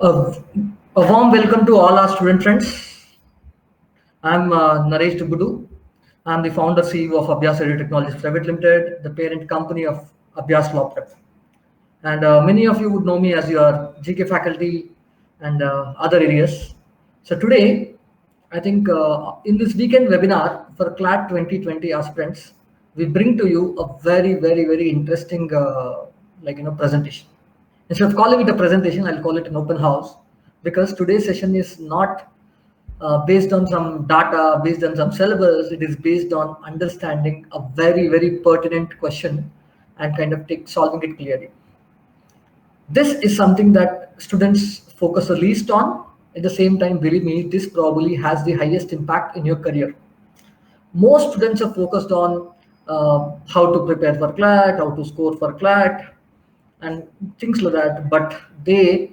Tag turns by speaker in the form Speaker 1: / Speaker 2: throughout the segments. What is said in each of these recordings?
Speaker 1: A, a warm welcome to all our student friends. I'm Naresh Dubudu. I'm the founder CEO of Abhyas Edu Technologies Private Limited, the parent company of Abhyas Law Prep. And many of you would know me as your GK faculty and other areas. So today, I think in this weekend webinar for CLAT 2020 aspirants, we bring to you a very interesting presentation. Instead of calling it a presentation, I'll call it an open house because today's session is not based on some data, based on some syllabus. It is based on understanding a very pertinent question and kind of solving it clearly. This is something that students focus the least on. At the same time, believe me, this probably has the highest impact in your career. Most students are focused on how to prepare for CLAT, how to score for CLAT, and things like that. But they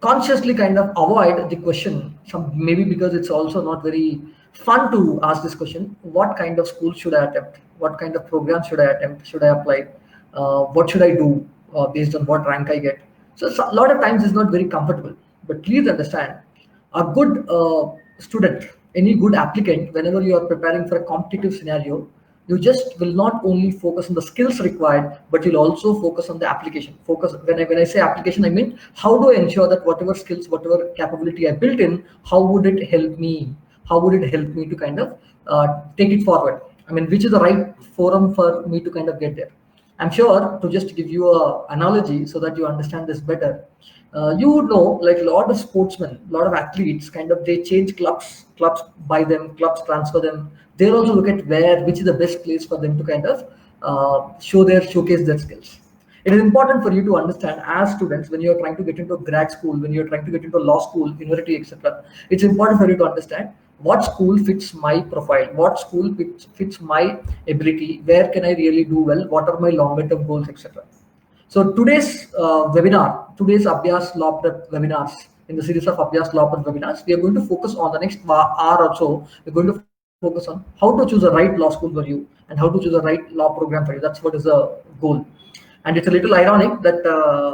Speaker 1: consciously kind of avoid the question. Some maybe because it's also not very fun to ask this question. What kind of school should I attempt? What kind of program should I attempt? Should I apply? What should I do based on what rank I get? So a lot of times it's not very comfortable. But please understand, a good student, any good applicant, whenever you are preparing for a competitive scenario, you just will not only focus on the skills required, but you'll also focus on the application. Focus when I say application, I mean how do I ensure that whatever skills, whatever capability I built in, how would it help me? How would it help me to kind of take it forward? I mean, which is the right forum for me to kind of get there? I'm sure to just give you a analogy so that you understand this better. You would know, like a lot of sportsmen, a lot of athletes, kind of they change clubs buy them, clubs transfer them. They also look at which is the best place for them to kind of showcase their skills. It is important for you to understand as students when you are trying to get into grad school, when you are trying to get into law school, university, etc. It's important for you to understand what school fits my profile, what school fits my ability, where can I really do well, what are my longer term goals, etc. So today's today's Abhyas Law Prep webinars, in the series of Abhyas Law Prep webinars, we are going to focus on the next hour or so. We're going to focus on how to choose the right law school for you and how to choose the right law program for you. That's what is the goal. And it's a little ironic that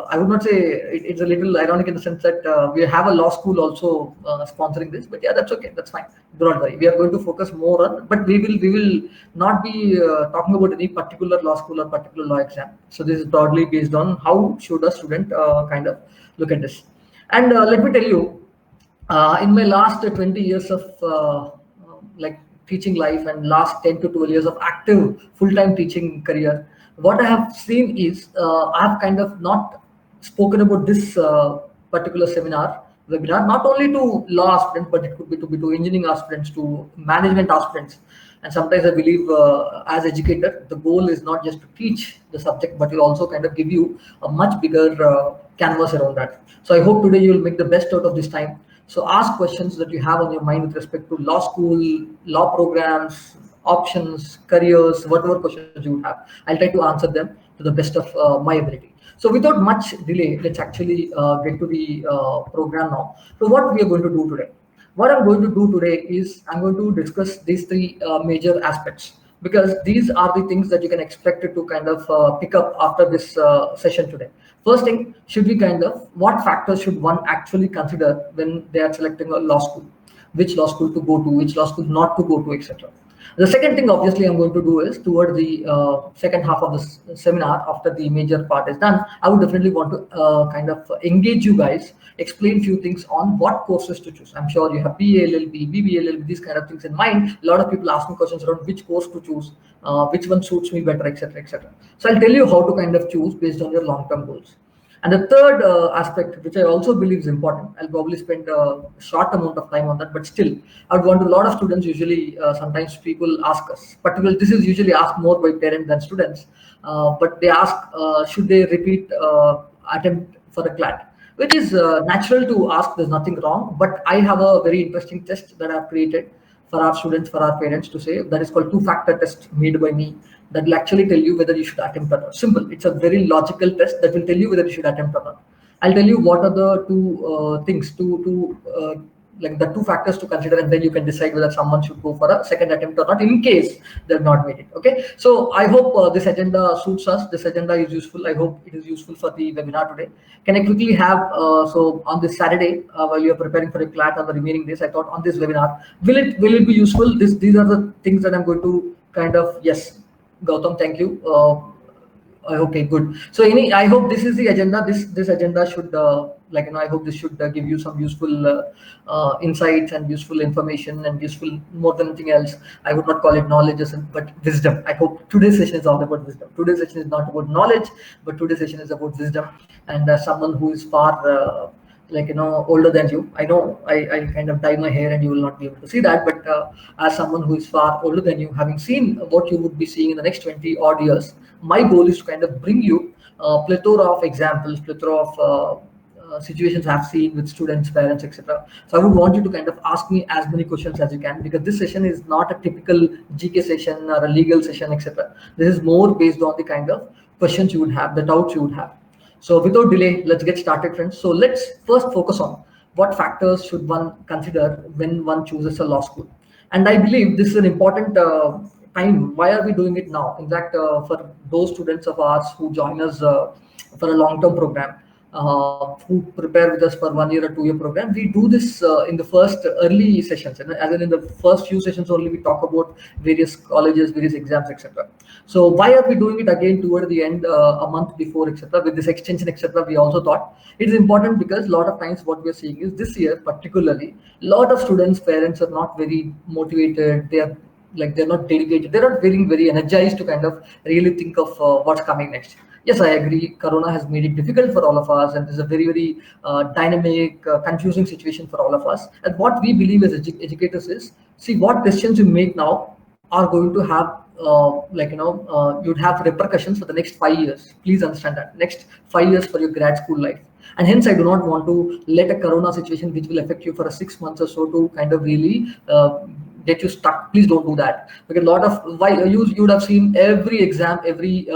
Speaker 1: I would not say it's a little ironic in the sense that we have a law school also sponsoring this, but yeah, that's okay, that's fine. Do not worry. We are going to focus more on, but we will not be talking about any particular law school or particular law exam. So this is broadly based on how should a student kind of look at this. And let me tell you, in my last 20 years of like teaching life and last 10 to 12 years of active full-time teaching career, what I have seen is I have kind of not spoken about this particular webinar, not only to law aspirants, but it could be to engineering aspirants, to management aspirants. And sometimes I believe as educator, the goal is not just to teach the subject, but will also kind of give you a much bigger canvas around that. So I hope today you will make the best out of this time. So ask questions that you have on your mind with respect to law school, law programs, options, careers, whatever questions you would have. I'll try to answer them to the best of my ability. So without much delay, let's actually get to the program now. So what we are going to do today? What I'm going to do today is I'm going to discuss these three major aspects, because these are the things that you can expect to kind of pick up after this session today. First thing, should we kind of, what factors should one actually consider when they are selecting a law school? Which law school to go to, which law school not to go to, etc. The second thing, obviously, I'm going to do is toward the second half of this seminar, after the major part is done, I would definitely want to kind of engage you guys, explain few things on what courses to choose. I'm sure you have BALLB, BBLLB, these kind of things in mind. A lot of people asking questions around which course to choose, which one suits me better, etc., etc. So I'll tell you how to kind of choose based on your long-term goals. And the third aspect, which I also believe is important, I'll probably spend a short amount of time on that, but still, I would want a lot of students usually, sometimes people ask us, particularly this is usually asked more by parents than students, but they ask, should they repeat attempt for a CLAT? Which is natural to ask, there's nothing wrong, but I have a very interesting test that I've created for our students, for our parents to say, that is called two-factor test made by me, that will actually tell you whether you should attempt or not. Simple. It's a very logical test that will tell you whether you should attempt or not. I'll tell you what are the two things, two like the two factors to consider, and then you can decide whether someone should go for a second attempt or not in case they've not made it. Okay, so I hope this agenda suits us. This agenda is useful. I hope it is useful for the webinar today. Can I quickly have so on this Saturday while you're preparing for a CLAT on the remaining days, I thought on this webinar, will it be useful? These are the things that I'm going to kind of, yes, Gautam, thank you. Okay, good. So I hope this is the agenda. This agenda should I hope this should give you some useful insights and useful information and useful, more than anything else. I would not call it knowledge, but wisdom. I hope today's session is all about wisdom. Today's session is not about knowledge, but today's session is about wisdom. And as someone who is far older than you, I know I kind of dye my hair and you will not be able to see that, but as someone who is far older than you, having seen what you would be seeing in the next 20 odd years, my goal is to kind of bring you a plethora of examples, plethora of situations I've seen with students, parents, etc. So I would want you to kind of ask me as many questions as you can, because this session is not a typical GK session or a legal session, etc. This is more based on the kind of questions you would have, the doubts you would have. So without delay, let's get started, friends. So let's first focus on what factors should one consider when one chooses a law school. And I believe this is an important time. Why are we doing it now? In fact, for those students of ours who join us for a long-term program, who prepare with us for 1 year or 2 year program, we do this in the first early sessions, and as in the first few sessions only we talk about various colleges, various exams, etc. So why are we doing it again toward the end, a month before, etc. with this extension, etc. We also thought it is important because a lot of times what we are seeing is this year particularly, a lot of students, parents are not very motivated. They're not dedicated. They're not very, very energized to kind of really think of what's coming next. Yes, I agree. Corona has made it difficult for all of us, and there's a very, very dynamic, confusing situation for all of us. And what we believe as educators is, see, what decisions you make now are going to have, you'd have repercussions for the next 5 years. Please understand that. Next 5 years for your grad school life. And hence, I do not want to let a Corona situation, which will affect you for 6 months or so, to kind of really get you stuck. Please don't do that, because a lot of you would have seen every exam, every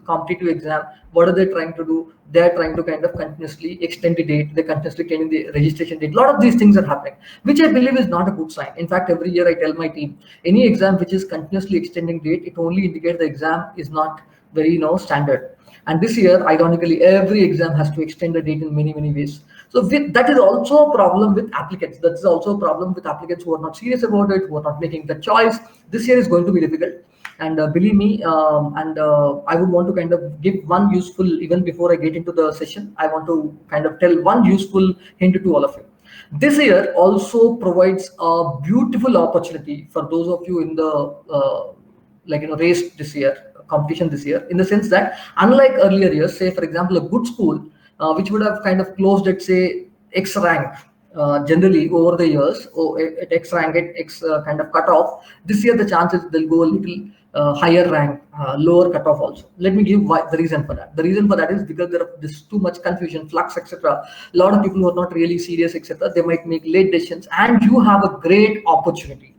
Speaker 1: competitive exam, what are they trying to do? They're trying to kind of continuously extend the date. They're continuously extending the registration date. A lot of these things are happening, which I believe is not a good sign. In fact, every year I tell my team, any exam which is continuously extending date, it only indicates the exam is not very standard. And this year, ironically, every exam has to extend the date in many, many ways. So that is also a problem with applicants. That is also a problem with applicants who are not serious about it, who are not making the choice. This year is going to be difficult. And believe me, I would want to kind of give one useful, even before I get into the session, I want to kind of tell one useful hint to all of you. This year also provides a beautiful opportunity for those of you in the race this year, competition this year, in the sense that unlike earlier years, say for example a good school which would have kind of closed at say X rank generally over the years, or at X rank, at X kind of cutoff, this year the chances they'll go a little higher rank, lower cutoff also. Let me give the reason for that. The reason for that is because there's too much confusion, flux, etc. A lot of people who are not really serious, etc. They might make late decisions, and you have a great opportunity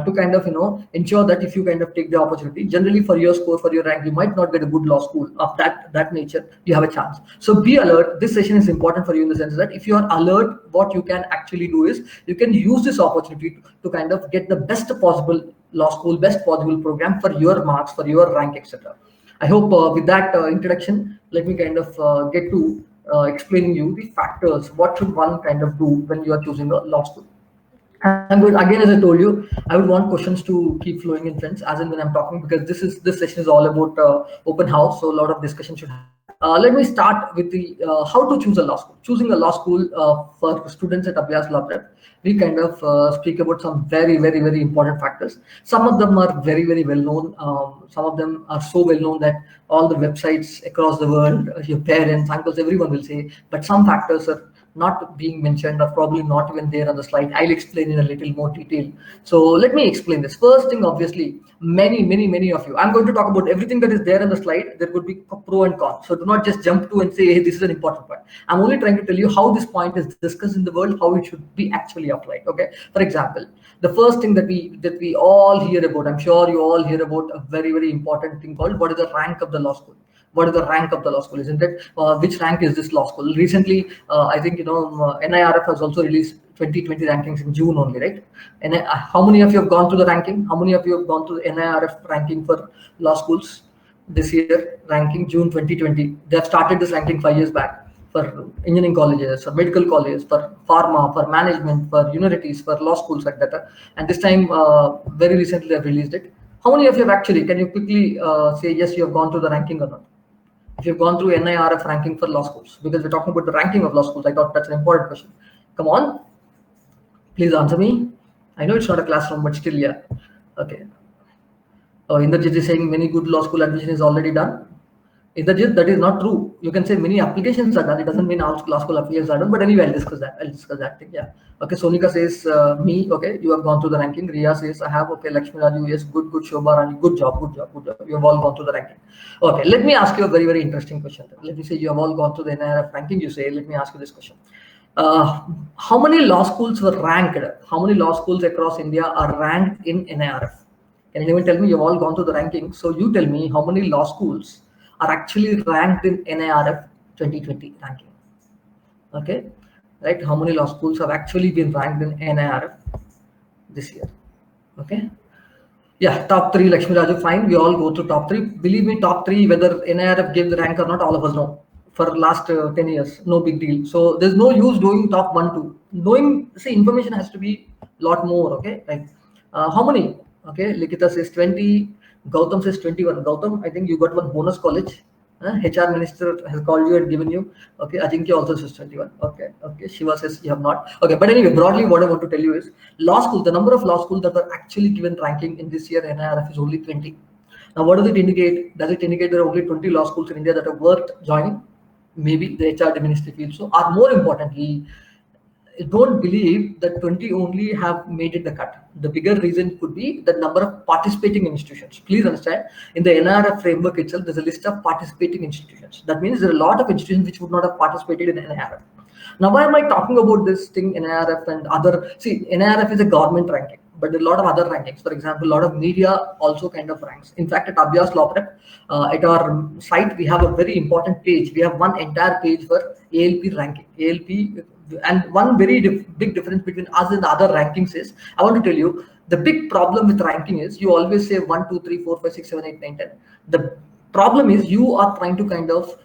Speaker 1: to kind of ensure that if you kind of take the opportunity, generally for your score, for your rank, you might not get a good law school of that nature. You have a chance. So be alert. This session is important for you in the sense that if you are alert, what you can actually do is you can use this opportunity to kind of get the best possible law school, best possible program for your marks, for your rank, etc. I hope with that introduction, let me kind of get to explaining you the factors. What should one kind of do when you are choosing a law school? I'm good. Again, as I told you, I would want questions to keep flowing in, friends, as in when I'm talking, because this session is all about open house, so a lot of discussion should happen. Let me start with the how to choose a law school. Choosing a law school for students at Abhyas Law Prep, we kind of speak about some very, very, very important factors. Some of them are very, very well known. Some of them are so well known that all the websites across the world, your parents, uncles, everyone will say. But some factors are not being mentioned, or probably not even there on the slide. I'll explain in a little more detail. So let me explain this. First thing, obviously, many of you, I'm going to talk about everything that is there on the slide. There could be pro and con. So do not just jump to and say, hey, this is an important point. I'm only trying to tell you how this point is discussed in the world, how it should be actually applied. Okay. For example, the first thing that we all hear about, I'm sure you all hear about a very, very important thing called what is the rank of the law school. what is the rank of the law school, isn't it? Which rank is this law school? Recently, I think NIRF has also released 2020 rankings in June only, right? And how many of you have gone through the ranking? How many of you have gone through the NIRF ranking for law schools this year? Ranking June 2020. They have started this ranking 5 years back for engineering colleges, for medical colleges, for pharma, for management, for universities, for law schools, like that. And this time, very recently, they have released it. How many of you have actually? Can you quickly say yes, you have gone through the ranking or not? If you've gone through NIRF ranking for law schools, because we're talking about the ranking of law schools, I thought that's an important question. Come on, please answer me. I know it's not a classroom, but still, yeah. Okay. Indrajit is saying many good law school admission is already done. Indrajit, that is not true. You can say many applications are done. It doesn't mean all law school applications are done. But anyway, I'll discuss that. I'll discuss that thing. Yeah. Okay. Sonika says me. Okay. You have gone through the ranking. Riya says I have. Okay. Lakshmi Raju, yes. Good. Good. Shobha Rani. Good job. Good job. Good job. You have all gone through the ranking. Okay. Let me ask you a very, very interesting question. Let me say you have all gone through the NIRF ranking. You say. Let me ask you this question. How many law schools were ranked? How many law schools across India are ranked in NIRF? Can anyone tell me? You've all gone through the ranking. So you tell me how many law schools are actually ranked in NIRF 2020 ranking. Okay, right? How many law schools have actually been ranked in NIRF this year? Okay, yeah, top three, Lakshmi Raju, fine. We all go through top three. Believe me, top three, whether NIRF gave the rank or not, all of us know. For last 10 years, no big deal. So there's no use doing top 1, 2. Knowing, see, information has to be a lot more. Okay, like how many? Okay, Likita says 20. Gautam says 21. Gautam, I think you got one bonus college. HR minister has called you and given you. Okay, Ajinkya also says 21. Okay, okay. Shiva says you have not. Okay, but anyway, broadly, what I want to tell you is law school, the number of law schools that are actually given ranking in this year NIRF is only 20. Now, what does it indicate? Does it indicate there are only 20 law schools in India that are worth joining? Maybe the HR ministry feels so. Or more importantly, don't believe that 20 only have made it the cut. The bigger reason could be the number of participating institutions. Please understand, in the NIRF framework itself, there's a list of participating institutions. That means there are a lot of institutions which would not have participated in NIRF. Now, why am I talking about this thing, NIRF and other? See, NIRF is a government ranking, but there are a lot of other rankings. For example, a lot of media also kind of ranks. In fact, at Abhyas Law Prep, at our site, we have a very important page. We have one entire page for ALP ranking. ALP, and one very big difference between us and the other rankings is, I want to tell you, the big problem with ranking is you always say 1, 2, 3, 4, 5, 6, 7, 8, 9, 10. The problem is you are trying to kind of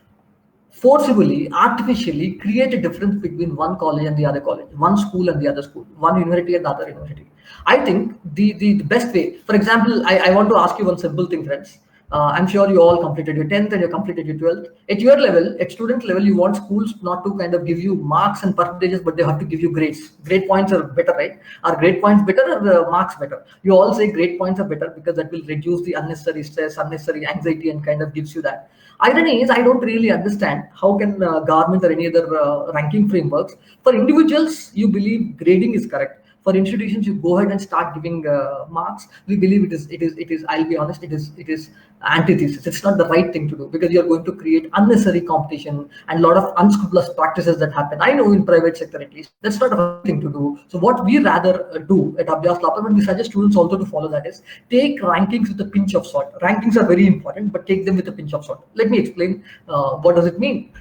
Speaker 1: forcibly, artificially create a difference between one college and the other college, one school and the other school, one university and the other university. I think the best way, for example, I want to ask you one simple thing, friends. I'm sure you all completed your 10th and you completed your 12th. At your level, at student level, you want schools not to kind of give you marks and percentages, but they have to give you grades. Grade points are better, right? Are grade points better or the marks better? You all say grade points are better because that will reduce the unnecessary stress, unnecessary anxiety, and kind of gives you that. Irony is, I don't really understand how can government or any other ranking frameworks, for individuals, you believe grading is correct. For institutions, you go ahead and start giving marks. We believe it is. I'll be honest. It is antithesis. It's not the right thing to do because you're going to create unnecessary competition and a lot of unscrupulous practices that happen. I know in private sector at least that's not the right thing to do. So what we rather do at Abhyas Law Prep, and we suggest students also to follow that, is take rankings with a pinch of salt. Rankings are very important, but take them with a pinch of salt. Let me explain. What does it mean?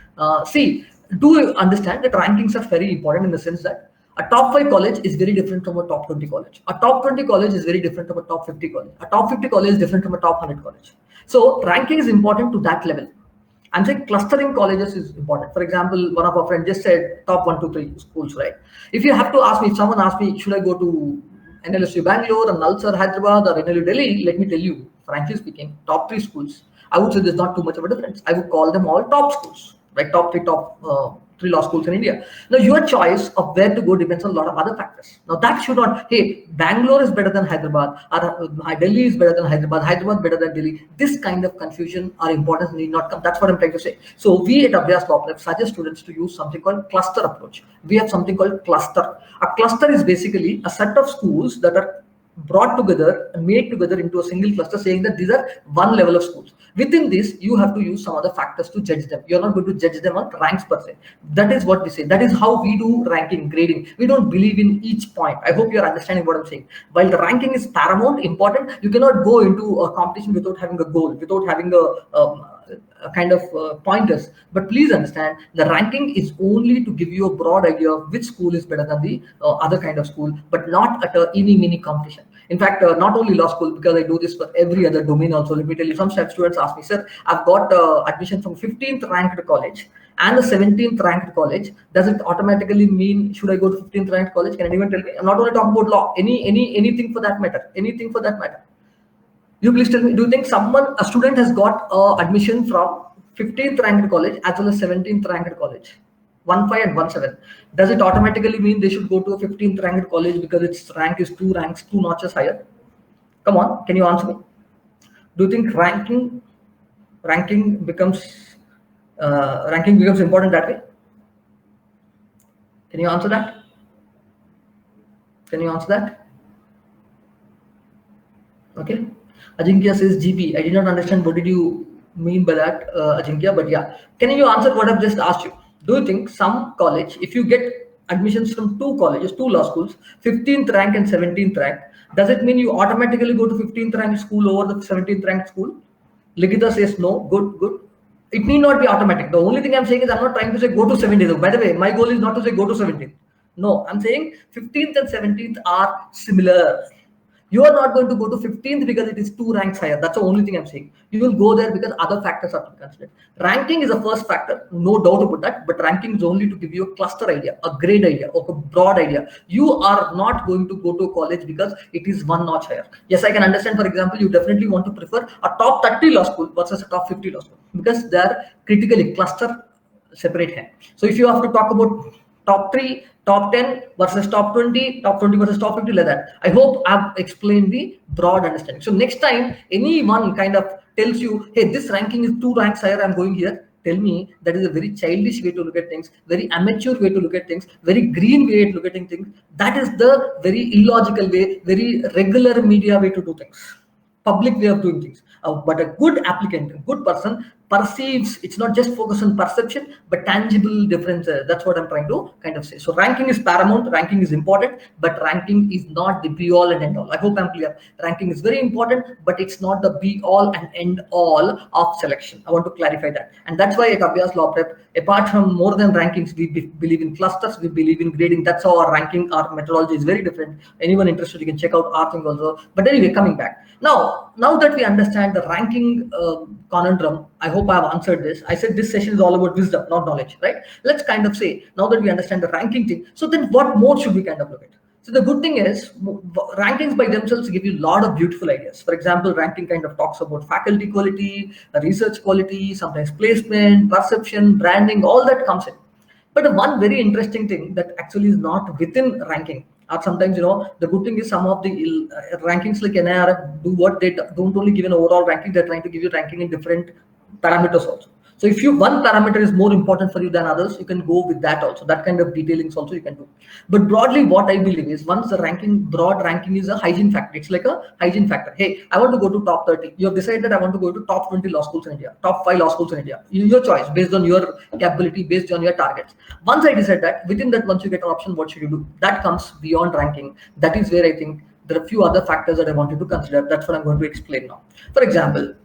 Speaker 1: See, do understand that rankings are very important in the sense that a top 5 college is very different from a top 20 college. A top 20 college is very different from a top 50 college. A top 50 college is different from a top 100 college. So ranking is important to that level. I'm saying clustering colleges is important. For example, one of our friends just said top 1, 2, 3 schools, right? If you have to ask me, if someone asks me, should I go to NLSU Bangalore or Nalsar Hyderabad or NLU Delhi, let me tell you, frankly speaking, top 3 schools, I would say there's not too much of a difference. I would call them all top schools, right? Top 3 law schools in India. Now, your choice of where to go depends on a lot of other factors. Now, that should not, hey, Bangalore is better than Hyderabad, or Delhi is better than Hyderabad better than Delhi. This kind of confusion or importance need not come. That's what I'm trying to say. So, we at Abhyas Law Prep suggest students to use something called cluster approach. We have something called cluster. A cluster is basically a set of schools that are brought together and made together into a single cluster, saying that these are one level of schools. Within this, you have to use some other factors to judge them. You're not going to judge them on ranks per se. That is what we say. That is how we do ranking, grading. We don't believe in each point. I hope you're understanding what I'm saying. While the ranking is paramount, important, you cannot go into a competition without having a goal, without having a kind of pointers. But please understand, the ranking is only to give you a broad idea of which school is better than the other kind of school, but not at a any mini competition. In fact, not only law school, because I do this for every other domain also. Let me tell you, some students ask me, sir, I've got admission from 15th ranked college and the 17th ranked college. Does it automatically mean should I go to 15th ranked college? Can anyone tell me? I'm not only talking about law, anything for that matter. Anything for that matter. You please tell me, do you think a student has got admission from 15th ranked college as well as 17th ranked college? 1.5 and 1.7. Does it automatically mean they should go to a 15th ranked college because its rank is two notches higher? Come on, can you answer me? Do you think ranking becomes important that way? Can you answer that? Can you answer that? Okay. Ajinkya says GP. I did not understand what did you mean by that, Ajinkya, but yeah. Can you answer what I've just asked you? Do you think some college, if you get admissions from two colleges, two law schools, 15th rank and 17th rank, does it mean you automatically go to 15th ranked school over the 17th ranked school? Likita says no. Good. It need not be automatic. The only thing I'm saying is I'm not trying to say go to 17th. By the way, my goal is not to say go to 17th. No, I'm saying 15th and 17th are similar. You are not going to go to 15th because it is two ranks higher. That's the only thing I'm saying. You will go there because other factors are to be considered. Ranking is the first factor, no doubt about that. But ranking is only to give you a cluster idea, a grade idea, or a broad idea. You are not going to go to college because it is one notch higher. Yes, I can understand. For example, you definitely want to prefer a top 30 law school versus a top 50 law school because they are critically cluster separate here. So if you have to talk about top 3, top 10 versus top 20, top 20 versus top 50, like that. I hope I've explained the broad understanding. So next time anyone kind of tells you, hey, this ranking is 2 ranks higher, I'm going here, tell me that is a very childish way to look at things, very amateur way to look at things, very green way to look at things. That is the very illogical way, very regular media way to do things, public way of doing things. But a good applicant, a good person perceives, it's not just focus on perception, but tangible differences. That's what I'm trying to kind of say. So ranking is paramount, ranking is important, but ranking is not the be all and end all. I hope I'm clear. Ranking is very important, but it's not the be all and end all of selection. I want to clarify that. And that's why at Abhyas Law Prep, apart from more than rankings, we believe in clusters, we believe in grading. That's how our ranking, our methodology is very different. Anyone interested, you can check out our thing also. But anyway, coming back. Now that we understand the ranking conundrum, I hope I have answered this. I said this session is all about wisdom, not knowledge, right? Let's kind of say, now that we understand the ranking thing, so then what more should we kind of look at? So the good thing is, rankings by themselves give you a lot of beautiful ideas. For example, ranking kind of talks about faculty quality, research quality, sometimes placement, perception, branding, all that comes in. But one very interesting thing that actually is not within ranking, or sometimes, the good thing is some of the rankings like NIRF do what they don't only give an overall ranking, they're trying to give you ranking in different parameters also. So if one parameter is more important for you than others, you can go with that also. That kind of detailings also you can do. But broadly, what I believe is once the broad ranking is a hygiene factor. It's like a hygiene factor. Hey, I want to go to top 30. You have decided that I want to go to top 20 law schools in India, top 5 law schools in India. Your choice based on your capability, based on your targets. Once I decide that, within that, once you get an option, what should you do? That comes beyond ranking. That is where I think there are a few other factors that I wanted to consider. That's what I'm going to explain now. For example,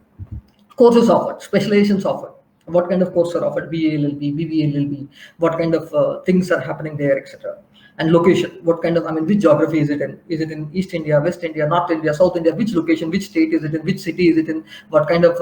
Speaker 1: courses offered, specializations offered. What kind of courses are offered? BA LLB, BBA LLB. What kind of things are happening there, etc. And location. What kind of, which geography is it in? Is it in East India, West India, North India, South India? Which location? Which state is it in? Which city is it in? What kind of,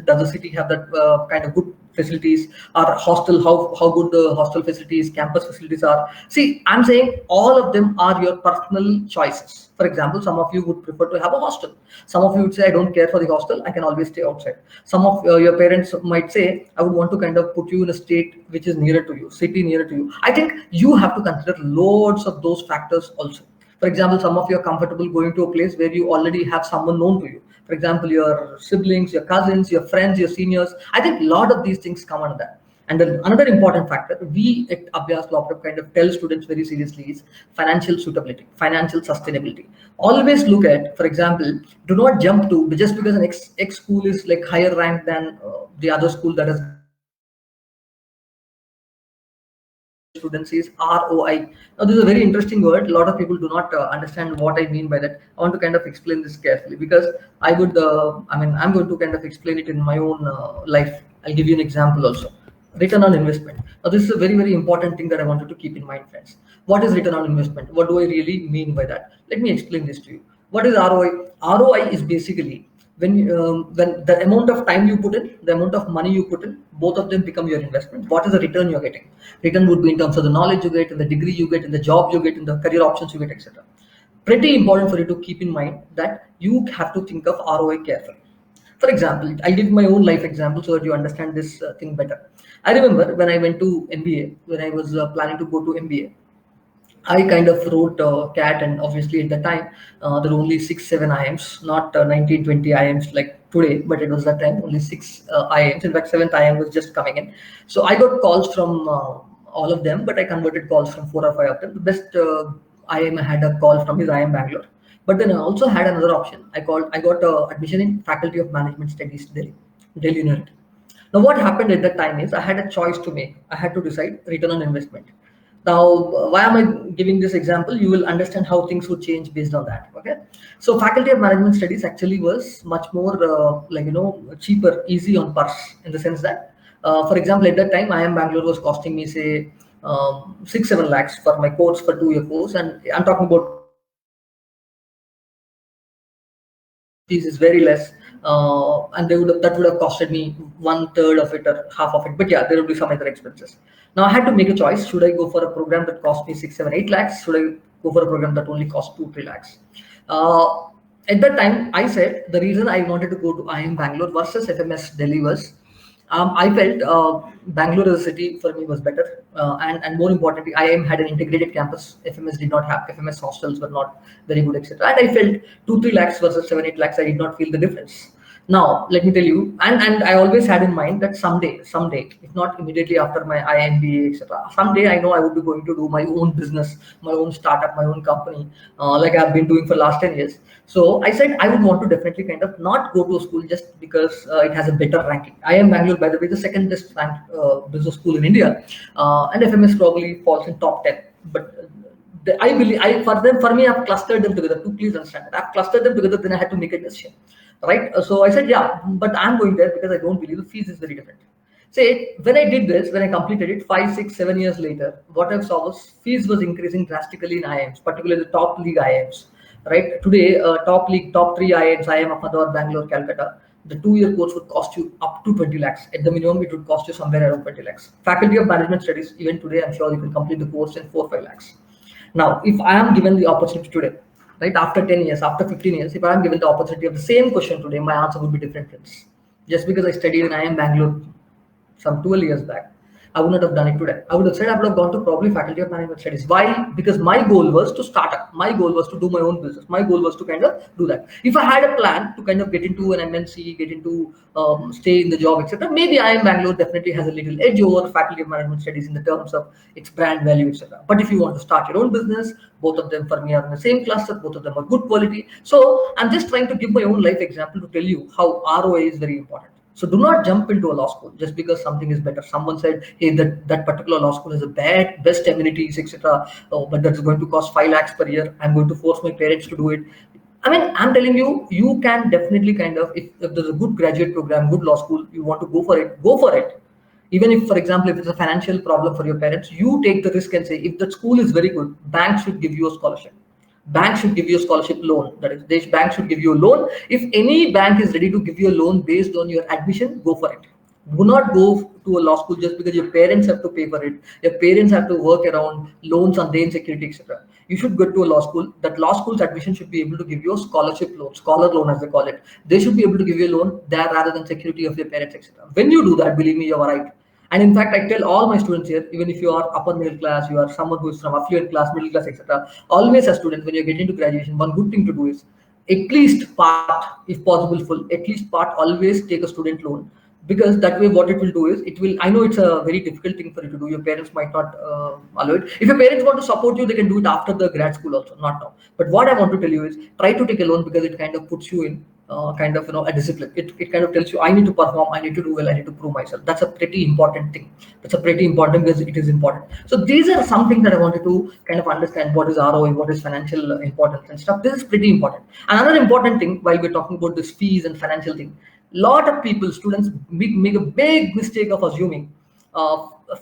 Speaker 1: does the city have that kind of good facilities? Or hostel? How good the hostel facilities, campus facilities are? See, I'm saying all of them are your personal choices. For example, some of you would prefer to have a hostel. Some of you would say, I don't care for the hostel, I can always stay outside. Some of your parents might say, I would want to kind of put you in a state which is nearer to you, city nearer to you. I think you have to consider loads of those factors also. For example, some of you are comfortable going to a place where you already have someone known to you. For example, your siblings, your cousins, your friends, your seniors. I think a lot of these things come under that. And then another important factor we at Abhyas Law Prep kind of tell students very seriously is financial suitability, financial sustainability. Always look at, for example, do not jump to, just because an X school is like higher ranked than the other school that has students is ROI. Now, this is a very interesting word. A lot of people do not understand what I mean by that. I want to kind of explain this carefully because I'm going to kind of explain it in my own life. I'll give you an example also. Return on investment. Now, this is a very, very important thing that I wanted to keep in mind, friends. What is return on investment? What do I really mean by that? Let me explain this to you. What is ROI? ROI is basically when the amount of time you put in, the amount of money you put in, both of them become your investment. What is the return you're getting? Return would be in terms of the knowledge you get, and the degree you get, and the job you get, and the career options you get, etc. Pretty important for you to keep in mind that you have to think of ROI carefully. For example, I did my own life example so that you understand this thing better. I remember when I went to MBA, when I was planning to go to MBA, I kind of wrote CAT, and obviously at the time there were only 6, 7 IMs, not 19, 20 IMs like today, but it was that time only 6 IMs. In fact, 7th IM was just coming in. So I got calls from all of them, but I converted calls from 4 or 5 of them. The best IM I had a call from is IM Bangalore. But then I also had another option. I got admission in Faculty of Management Studies, Delhi University. Now, what happened at that time is I had a choice to make. I had to decide return on investment. Now, why am I giving this example? You will understand how things would change based on that. Okay. So, Faculty of Management Studies actually was much more cheaper, easy on purse in the sense that, for example, at that time, IM Bangalore was costing me say 6, 7 lakhs for my course for 2 year course, and I'm talking about fees is very less, and that would have costed me 1/3 of it or half of it. But yeah, there will be some other expenses. Now I had to make a choice: should I go for a program that cost me 6, 7, 8 lakhs? Should I go for a program that only cost 2, 3 lakhs? At that time, I said the reason I wanted to go to IIM Bangalore versus FMS Delhi was I felt Bangalore as a city for me was better, and more importantly, IIM had an integrated campus. FMS did not have. FMS hostels were not very good, etc. And I felt 2, 3 lakhs versus 7, 8 lakhs. I did not feel the difference. Now, let me tell you, and I always had in mind that someday, if not immediately after my IMBA, etc., someday I know I would be going to do my own business, my own startup, my own company, like I've been doing for the last 10 years. So I said I would want to definitely kind of not go to a school just because it has a better ranking. IIM Bangalore, by the way, the second best ranked business school in India, and FMS probably falls in top 10. But I believe for me, I've clustered them together. To please understand that I've clustered them together. Then I had to make a decision, right? So I said, yeah, but I'm going there because I don't believe the fees is very different. Say when I did this, when I completed it 5, 6, 7 years later, what I saw was fees was increasing drastically in IIMs, particularly the top league IIMs. Right today, top league, top 3 IIMs, IIM Ahmedabad, Bangalore, Calcutta. The 2 year course would cost you up to 20 lakhs. At the minimum, it would cost you somewhere around 20 lakhs. Faculty of Management Studies, even today, I'm sure you can complete the course in 4, 5 lakhs. Now, if I am given the opportunity today, right, after 10 years, after 15 years, if I am given the opportunity of the same question today, my answer would be different, friends. Just because I studied in IIM Bangalore some 12 years back, I would not have done it today. I would have said I would have gone to probably Faculty of Management Studies. Why? Because my goal was to start up. My goal was to do my own business. My goal was to kind of do that. If I had a plan to kind of get into an MNC, get into stay in the job, etc., maybe IIM Bangalore definitely has a little edge over Faculty of Management Studies in the terms of its brand value, etc. But if you want to start your own business, both of them for me are in the same cluster. Both of them are good quality. So I'm just trying to give my own life example to tell you how ROI is very important. So do not jump into a law school just because something is better. Someone said, hey, that particular law school has a best amenities, etc. Oh, but that's going to cost 5 lakhs per year. I'm going to force my parents to do it. I mean, I'm telling you, you can definitely kind of, if there's a good graduate program, good law school, you want to go for it, go for it. Even if, for example, if it's a financial problem for your parents, you take the risk and say, if the school is very good, bank should give you a scholarship. Bank should give you a scholarship loan. That is, this bank should give you a loan. If any bank is ready to give you a loan based on your admission, go for it. Do not go to a law school just because your parents have to pay for it. Your parents have to work around loans on their security, etc. You should go to a law school. That law school's admission should be able to give you a scholarship loan, scholar loan as they call it. They should be able to give you a loan there rather than security of your parents, etc. When you do that, believe me, you're right. And in fact, I tell all my students here, even if you are upper middle class, you are someone who is from affluent class, middle class, etc. Always as students, when you get into graduation, one good thing to do is at least part, if possible, full, at least part, always take a student loan. Because that way, what it will do is, it will, I know it's a very difficult thing for you to do. Your parents might not allow it. If your parents want to support you, they can do it after the grad school also, not now. But what I want to tell you is, try to take a loan because it kind of puts you in kind of a discipline. It kind of tells you I need to perform, I need to do well, I need to prove myself. That's a pretty important thing. That's a pretty important because it is important. So these are something that I wanted to kind of understand. What is ROI, what is financial importance and stuff. This is pretty important. Another important thing while we're talking about this fees and financial thing, lot of people, students make a big mistake of assuming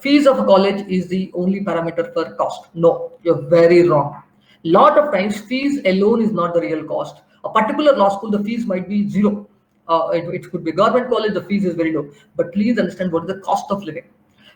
Speaker 1: fees of a college is the only parameter for cost. No, you're very wrong. Lot of times fees alone is not the real cost. A particular law school, the fees might be zero. It could be government college, the fees is very low. But please understand what is the cost of living.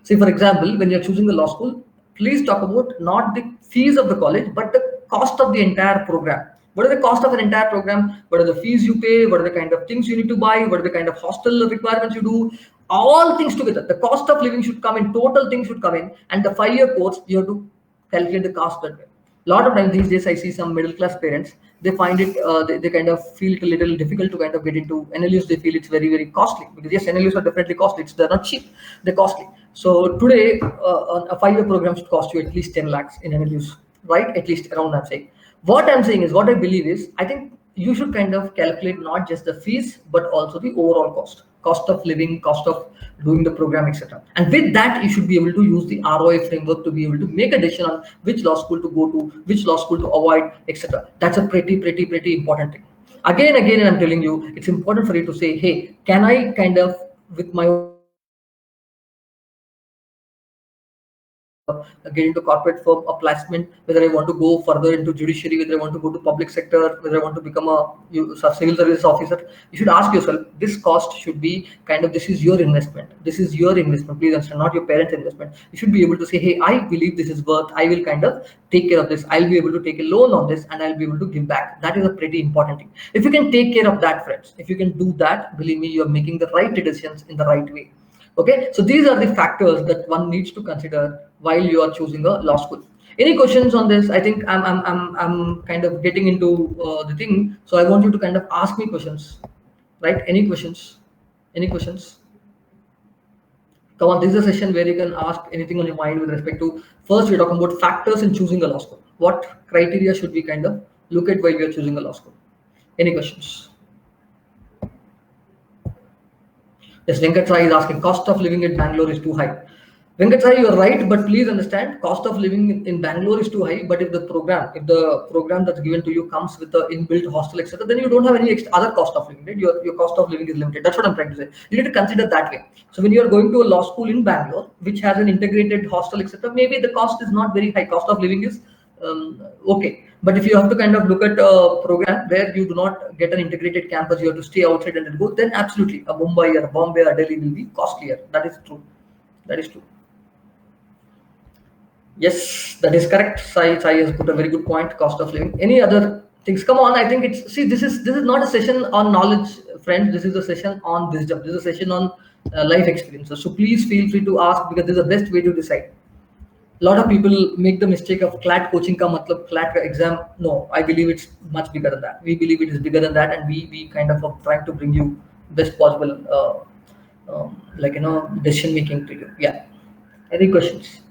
Speaker 1: See, for example, when you're choosing a law school, please talk about not the fees of the college, but the cost of the entire program. What is the cost of an entire program? What are the fees you pay? What are the kind of things you need to buy? What are the kind of hostel requirements you do? All things together. The cost of living should come in, total things should come in, and the 5-year course, you have to calculate the cost that way. A lot of times these days, I see some middle class parents, they find it, they kind of feel it a little difficult to kind of get into NLUs. They feel it's very, very costly because yes, NLUs are definitely costly. They're not cheap, they're costly. So today, a 5-year program should cost you at least 10 lakhs in NLUs, right? At least around, I'm saying. What I'm saying is, what I believe is, I think you should kind of calculate not just the fees, but also the overall cost of living, cost of doing the program, etc. And with that, you should be able to use the ROI framework to be able to make a decision on which law school to go to, which law school to avoid, etc. That's a pretty important thing. Again, and I'm telling you, it's important for you to say, hey, can I kind of, with my get into corporate firm, a placement, whether I want to go further into judiciary, whether I want to go to public sector, whether I want to become a civil service officer. You should ask yourself, this cost should be kind of, this is your investment. This is your investment. Please understand, not your parents' investment. You should be able to say, hey, I believe this is worth, I will kind of take care of this. I'll be able to take a loan on this and I'll be able to give back. That is a pretty important thing. If you can take care of that, friends, if you can do that, believe me, you're making the right decisions in the right way. Okay, so these are the factors that one needs to consider while you are choosing a law school. Any questions on this? I think I'm kind of getting into the thing, so I want you to kind of ask me questions, right? Any questions? Any questions? Come on, this is a session where you can ask anything on your mind with respect to. First, we're talking about factors in choosing a law school. What criteria should we kind of look at while we are choosing a law school? Any questions? Yes, Venkat Sai is asking, cost of living in Bangalore is too high. Venkat Sai, you're right, but please understand, cost of living in Bangalore is too high. But if the program that's given to you comes with the inbuilt hostel, etc., then you don't have any extra other cost of living, right? Your cost of living is limited. That's what I'm trying to say. You need to consider that way. So when you are going to a law school in Bangalore, which has an integrated hostel, etc., maybe the cost is not very high. Cost of living is okay. But if you have to kind of look at a program where you do not get an integrated campus, you have to stay outside and then go, then absolutely a Mumbai or a Bombay or Delhi will be costlier. That is true. That is true. Yes, that is correct. Sai has put a very good point. Cost of living. Any other things? Come on. I think it's, see, this is not a session on knowledge, friends. This is a session on wisdom. This is a session on life experiences. So please feel free to ask, because this is the best way to decide. A lot of people make the mistake of CLAT coaching ka matlab CLAT ka exam. No, I believe it's much bigger than that. We believe it is bigger than that, and we kind of are trying to bring you best possible decision making to you. Yeah. Any questions?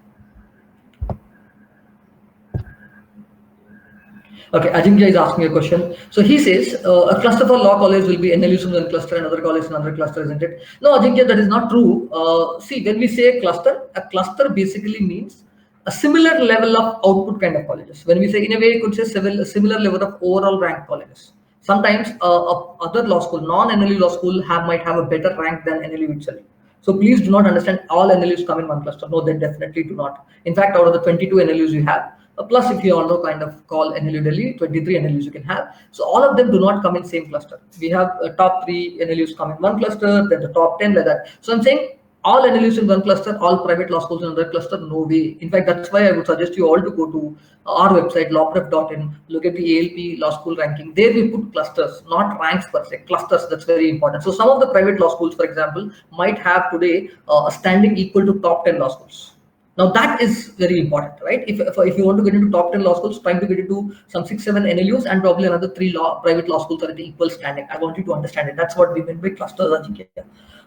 Speaker 1: Okay, Ajinkya is asking a question. So he says, a cluster for law college will be NLUs in one cluster, another college in another cluster, isn't it? No, Ajinkya, that is not true. See, when we say a cluster basically means a similar level of output kind of colleges. When we say, in a way, you could say similar level of overall rank colleges. Sometimes other law school, non-NLU law school might have a better rank than NLU itself. So please do not understand all NLUs come in one cluster. No, they definitely do not. In fact, out of the 22 NLUs you have, plus if you also kind of call NLU Delhi, 23 NLUs you can have. So all of them do not come in same cluster. We have top 3 NLUs come in one cluster, then the top 10 like that. So I'm saying all NLUs in one cluster, all private law schools in another cluster, no way. In fact, that's why I would suggest you all to go to our website, lawprep.in, look at the ALP law school ranking. There we put clusters, not ranks per se, clusters. That's very important. So some of the private law schools, for example, might have today a standing equal to top 10 law schools. Now that is very important, right? If you want to get into top 10 law schools, trying to get into some 6-7 NLUs and probably another 3 private law schools are at equal standing. I want you to understand it. That's what we mean by clusters, Ajinkya.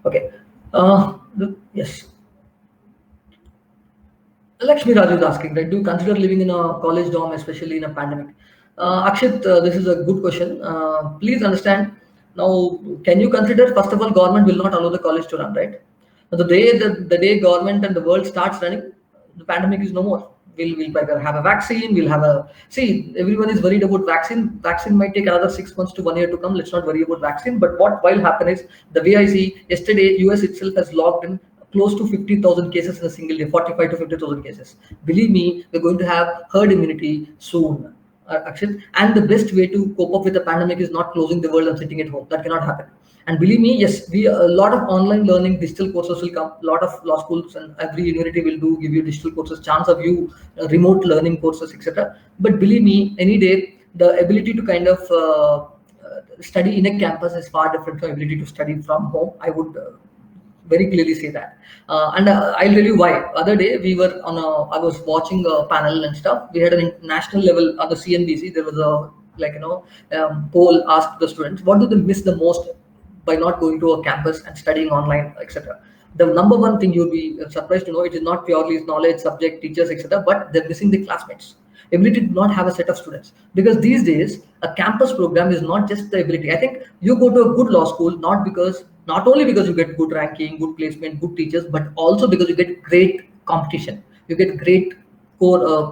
Speaker 1: Okay. Yes. Lakshmi Raju is asking, right? Do you consider living in a college dorm, especially in a pandemic? Akshit, this is a good question. Please understand, Now, can you consider, first of all, government will not allow the college to run, right? The day government and the world starts running, the pandemic is no more. We'll either have a vaccine, we'll have a, see, everyone is worried about vaccine. Vaccine might take another 6 months to 1 year to come. Let's not worry about vaccine. But what will happen is, the way I see, yesterday, US itself has logged in close to 50,000 cases in a single day, 45 to 50,000 cases. Believe me, we're going to have herd immunity soon. Akshat, and the best way to cope up with the pandemic is not closing the world and sitting at home. That cannot happen. And believe me, yes, a lot of online learning, digital courses will come. A lot of law schools and every university will give you digital courses, chance of you remote learning courses, etc. But believe me, any day the ability to kind of study in a campus is far different from ability to study from home. I would very clearly say that. And I'll tell you why. Other day we were on I was watching a panel and stuff. We had an national level on the CNBC. There was a poll asked the students, what do they miss the most by not going to a campus and studying online, etc. The number one thing you'll be surprised to know, it is not purely knowledge, subject, teachers, etc. But they're missing the classmates. Ability to not have a set of students, because these days a campus program is not just the ability. I think you go to a good law school not only because you get good ranking, good placement, good teachers, but also because you get great competition. You get great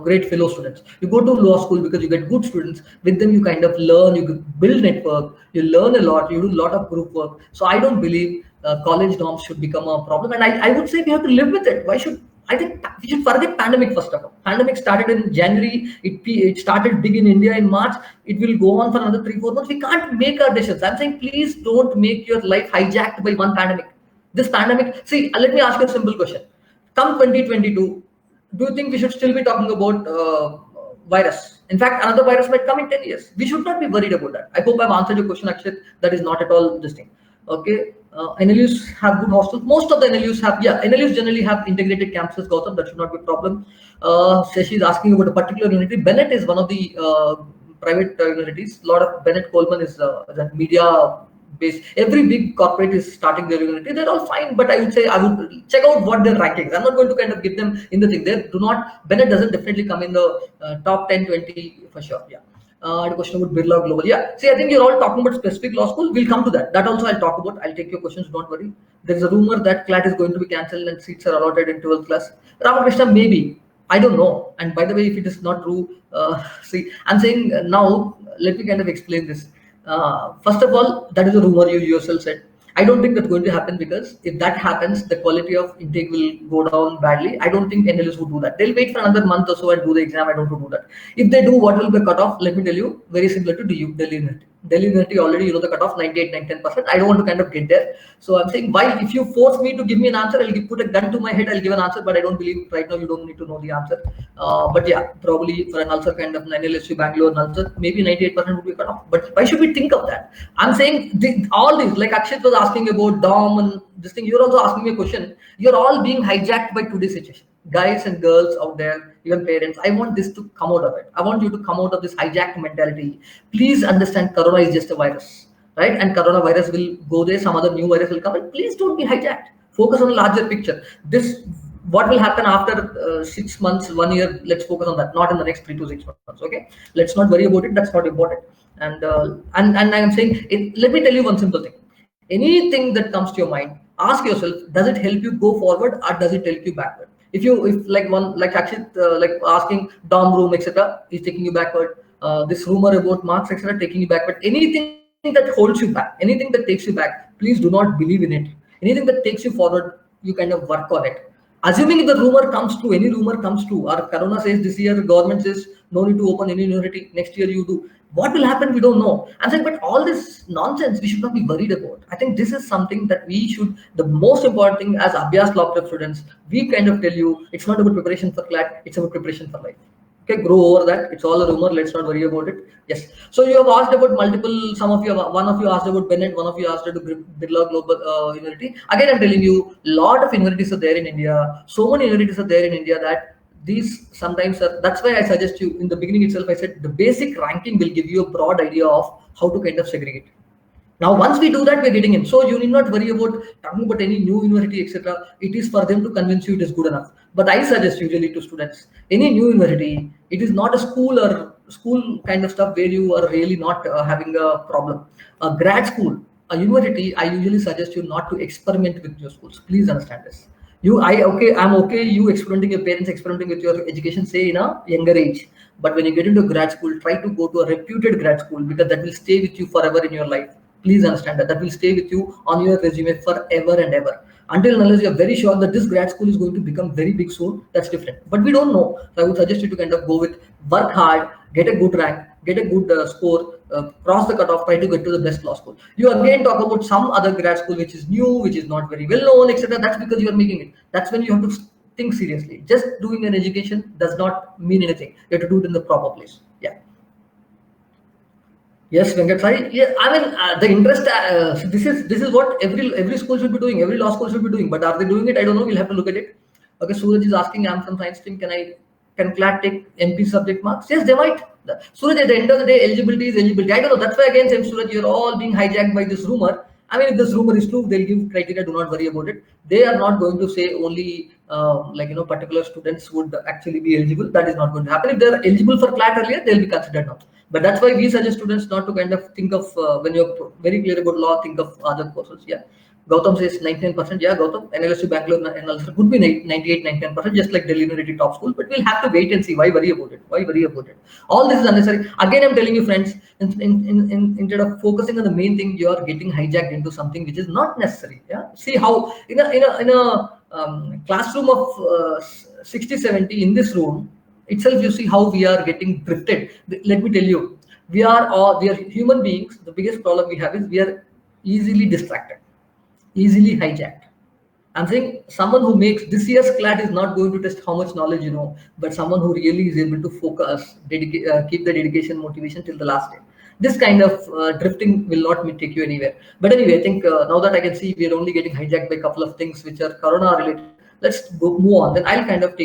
Speaker 1: great fellow students. You go to law school because you get good students. With them you kind of learn, you build network, you learn a lot, you do a lot of group work. So I don't believe college norms should become a problem, and I would say we have to live with it. I think we should forget pandemic first of all. Pandemic started in January. It started big in India in March. It will go on for another 3-4 months. We can't make our decisions. I'm saying, please don't make your life hijacked by one pandemic. This pandemic. See, let me ask you a simple question. Come 2022, do you think we should still be talking about virus? In fact, another virus might come in 10 years. We should not be worried about that. I hope I've answered your question, Akshat. That is not at all this thing. Okay. NLUs have good hostels. Most of the NLUs have, NLUs generally have integrated campuses, Gautam. That should not be a problem. Shashi is asking about a particular university. Bennett is one of the private universities. A lot of Bennett Coleman is the media based. Every big corporate is starting their university. They're all fine, but I would say I would check out what their rankings. I'm not going to kind of give them in the thing. They do not. Bennett doesn't definitely come in the top 10, 20 for sure. Yeah. A question about Birla Global. Yeah. See, I think you're all talking about specific law school. We'll come to that. That also I'll talk about. I'll take your questions. Don't worry. There is a rumor that CLAT is going to be cancelled and seats are allotted in 12th class. Ramakrishna, maybe. I don't know. And by the way, if it is not true, see, I'm saying now, let me kind of explain this. First of all, that is a rumor you yourself said. I don't think that's going to happen, because if that happens, the quality of intake will go down badly. I don't think NLS would do that. They'll wait for another month or so and do the exam. I don't want to do that. If they do, what will be the cutoff? Let me tell you, very similar to Delhi University. Delhi University already, the cutoff 98, 10%. I don't want to kind of get there. So I'm saying, why? If you force me to give me an answer, I'll put a gun to my head, I'll give an answer, but I don't believe right now you don't need to know the answer. But yeah, probably for an ulcer kind of an LSU Bangalore ulcer, maybe 98% would be cut off. But why should we think of that? I'm saying all these, like Akshat was asking about DOM and this thing, you're also asking me a question. You're all being hijacked by today's situation. Guys and girls out there, even parents, I want this to come out of it. I want you to come out of this hijacked mentality. Please understand, Corona is just a virus, right? And coronavirus will go there, some other new virus will come, and please don't be hijacked. Focus on the larger picture. What will happen after 6 months, 1 year, let's focus on that, not in the next 3 to 6 months. Okay, let's not worry about it. That's not important. And I'm saying, let me tell you one simple thing. Anything that comes to your mind, ask yourself, does it help you go forward or does it take you backward? If actually asking dorm room, etc., is taking you backward. This rumor about marks, etc., taking you backward. Anything that holds you back, anything that takes you back, please do not believe in it. Anything that takes you forward, you kind of work on it. Assuming if the rumor comes true, any rumor comes true, or Corona says this year, government says no need to open any university, next year you do. What will happen? We don't know. I'm saying, but all this nonsense, we should not be worried about. I think this is something that we should, the most important thing as Abhyas Law Club students, we kind of tell you, it's not about preparation for CLAT, it's about preparation for life. Okay, grow over that. It's all a rumor. Let's not worry about it. Yes. So you have asked about multiple, one of you asked about Bennett, one of you asked about Birla Global University. Again, I'm telling you, a lot of universities are there in India. So many universities are there in India that these sometimes are, that's why I suggest you in the beginning itself, I said the basic ranking will give you a broad idea of how to kind of segregate. Now, once we do that, we're getting in. So you need not worry about talking about any new university, etc. It is for them to convince you it is good enough. But I suggest usually to students, any new university, it is not a school or school kind of stuff where you are really not having a problem. A grad school, a university, I usually suggest you not to experiment with your schools. Please understand this. I'm okay. You experimenting, your parents experimenting with your education, say in a younger age. But when you get into grad school, try to go to a reputed grad school because that will stay with you forever in your life. Please understand that will stay with you on your resume forever and ever. Until unless you're very sure that this grad school is going to become very big soon, that's different. But we don't know. So I would suggest you to kind of go with work hard, get a good rank, get a good score, cross the cutoff, try to get to the best law school. You again talk about some other grad school which is new, which is not very well known, etc. That's because you are making it. That's when you have to think seriously. Just doing an education does not mean anything. You have to do it in the proper place. Yeah. Yes, Venkat. Sorry. Yeah, I mean the interest. This is what every school should be doing. Every law school should be doing. But are they doing it? I don't know. We'll have to look at it. Okay. Suraj is asking. I'm from science stream. Can CLAT take MP subject marks? Yes, they might. Suraj, at the end of the day, eligibility is eligibility. I don't know. That's why again, same Suraj, you're all being hijacked by this rumor. I mean, if this rumor is true, they'll give criteria. Do not worry about it. They are not going to say only particular students would actually be eligible. That is not going to happen. If they're eligible for CLAT earlier, they'll be considered now. But that's why we suggest students not to kind of think of when you're very clear about law, think of other courses. Yeah. Gautam says 99%. Yeah, Gautam, NLSU Bangalore NLSU could be 98, 99%, just like Delhi University top school. But we'll have to wait and see. Why worry about it? Why worry about it? All this is unnecessary. Again, I'm telling you, friends, instead of focusing on the main thing, you are getting hijacked into something which is not necessary. Yeah. See how in a classroom of 60, 70 in this room itself, you see how we are getting drifted. Let me tell you, we are human beings. The biggest problem we have is we are easily distracted, easily hijacked. I'm saying someone who makes this year's CLAT is not going to test how much knowledge you know, but someone who really is able to focus, keep the dedication, motivation till the last day. This kind of drifting will not take you anywhere. But anyway, I think now that I can see we are only getting hijacked by a couple of things which are Corona related, let's go move on. Then I'll kind of take